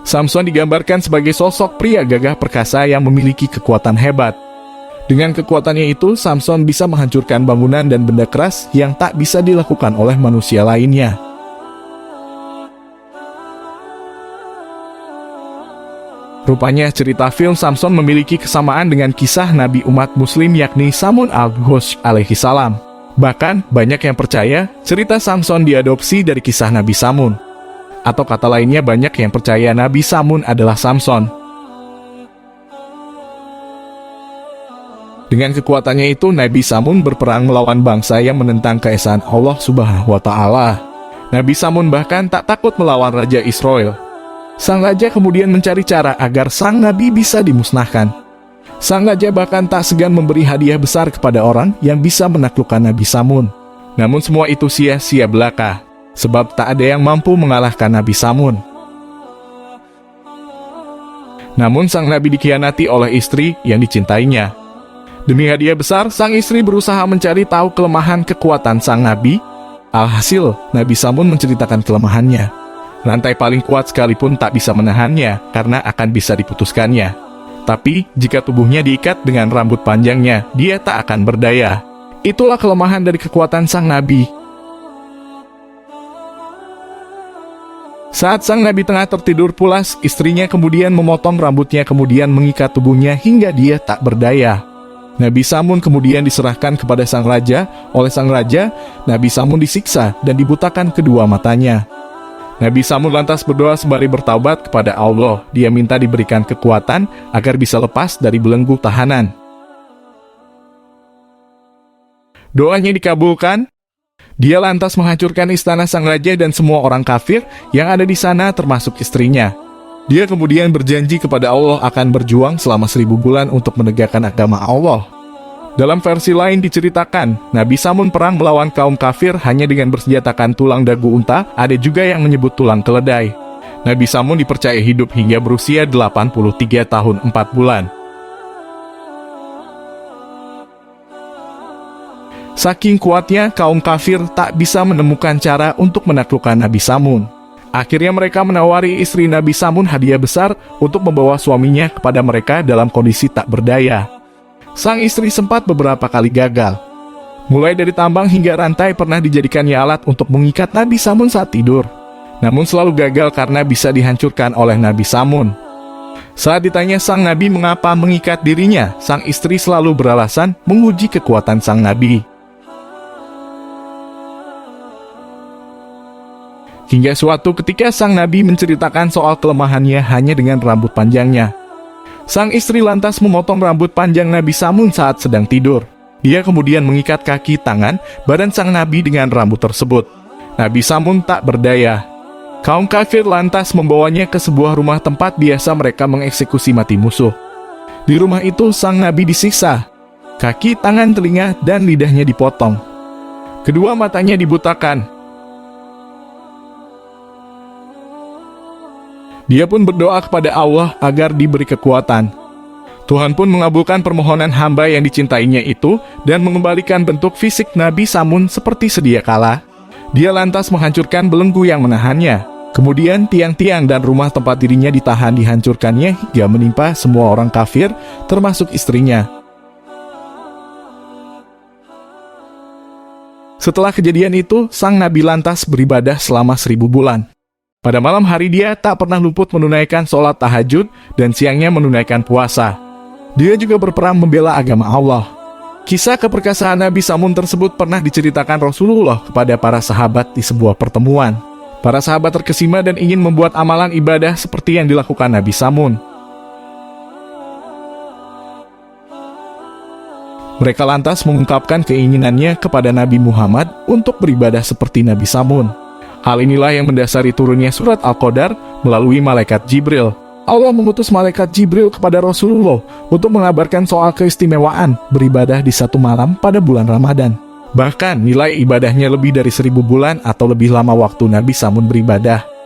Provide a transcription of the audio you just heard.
Samson digambarkan sebagai sosok pria gagah perkasa yang memiliki kekuatan hebat. Dengan kekuatannya itu, Samson bisa menghancurkan bangunan dan benda keras yang tak bisa dilakukan oleh manusia lainnya. Rupanya cerita film Samson memiliki kesamaan dengan kisah Nabi umat Muslim yakni Samun al-Ghosh alaihi salam. Bahkan, banyak yang percaya cerita Samson diadopsi dari kisah Nabi Samun. Atau kata lainnya, banyak yang percaya Nabi Samun adalah Samson. Dengan kekuatannya itu, Nabi Samun berperang melawan bangsa yang menentang keesaan Allah Subhanahu wa Ta'ala. Nabi Samun bahkan tak takut melawan Raja Israel. Sang raja kemudian mencari cara agar sang nabi bisa dimusnahkan. Sang raja bahkan tak segan memberi hadiah besar kepada orang yang bisa menaklukkan Nabi Samun. Namun semua itu sia-sia belaka, sebab tak ada yang mampu mengalahkan Nabi Samun. Namun sang nabi dikhianati oleh istri yang dicintainya. Demi hadiah besar, sang istri berusaha mencari tahu kelemahan kekuatan sang nabi. Alhasil, Nabi Samun menceritakan kelemahannya. Rantai paling kuat sekalipun tak bisa menahannya karena akan bisa diputuskannya. Tapi, jika tubuhnya diikat dengan rambut panjangnya, dia tak akan berdaya. Itulah kelemahan dari kekuatan sang nabi. Saat sang nabi tengah tertidur pulas, istrinya kemudian memotong rambutnya kemudian mengikat tubuhnya hingga dia tak berdaya. Nabi Samun kemudian diserahkan kepada sang raja. Oleh sang raja, Nabi Samun disiksa dan dibutakan kedua matanya. Nabi Samun lantas berdoa sembari bertaubat kepada Allah. Dia minta diberikan kekuatan agar bisa lepas dari belenggu tahanan. Doanya dikabulkan. Dia lantas menghancurkan istana sang raja dan semua orang kafir yang ada di sana termasuk istrinya. Dia kemudian berjanji kepada Allah akan berjuang selama 1000 bulan untuk menegakkan agama Allah. Dalam versi lain diceritakan, Nabi Samun perang melawan kaum kafir hanya dengan bersenjatakan tulang dagu unta, ada juga yang menyebut tulang keledai. Nabi Samun dipercaya hidup hingga berusia 83 tahun 4 bulan. Saking kuatnya, kaum kafir tak bisa menemukan cara untuk menaklukkan Nabi Samun. Akhirnya mereka menawari istri Nabi Samun hadiah besar untuk membawa suaminya kepada mereka dalam kondisi tak berdaya. Sang istri sempat beberapa kali gagal. Mulai dari tambang hingga rantai pernah dijadikannya alat untuk mengikat Nabi Samun saat tidur. Namun selalu gagal karena bisa dihancurkan oleh Nabi Samun. Saat ditanya sang nabi mengapa mengikat dirinya, sang istri selalu beralasan menguji kekuatan sang nabi. Hingga suatu ketika sang nabi menceritakan soal kelemahannya hanya dengan rambut panjangnya. Sang istri lantas memotong rambut panjang Nabi Samun saat sedang tidur. Dia kemudian mengikat kaki, tangan, badan sang nabi dengan rambut tersebut. Nabi Samun tak berdaya. Kaum kafir lantas membawanya ke sebuah rumah tempat biasa mereka mengeksekusi mati musuh. Di rumah itu sang nabi disiksa. Kaki, tangan, telinga, dan lidahnya dipotong. Kedua matanya dibutakan. Dia pun berdoa kepada Allah agar diberi kekuatan. Tuhan pun mengabulkan permohonan hamba yang dicintainya itu dan mengembalikan bentuk fisik Nabi Samun seperti sedia kala. Dia lantas menghancurkan belenggu yang menahannya. Kemudian tiang-tiang dan rumah tempat dirinya ditahan dihancurkannya hingga menimpa semua orang kafir, termasuk istrinya. Setelah kejadian itu, sang Nabi lantas beribadah selama 1000 bulan. Pada malam hari dia tak pernah luput menunaikan sholat tahajud dan siangnya menunaikan puasa. Dia juga berperang membela agama Allah. Kisah keperkasaan Nabi Samun tersebut pernah diceritakan Rasulullah kepada para sahabat di sebuah pertemuan. Para sahabat terkesima dan ingin membuat amalan ibadah seperti yang dilakukan Nabi Samun. Mereka lantas mengungkapkan keinginannya kepada Nabi Muhammad untuk beribadah seperti Nabi Samun. Hal inilah yang mendasari turunnya surat Al-Qadar melalui malaikat Jibril. Allah mengutus malaikat Jibril kepada Rasulullah untuk mengabarkan soal keistimewaan beribadah di satu malam pada bulan Ramadan. Bahkan nilai ibadahnya lebih dari 1000 bulan atau lebih lama waktu Nabi Samun beribadah.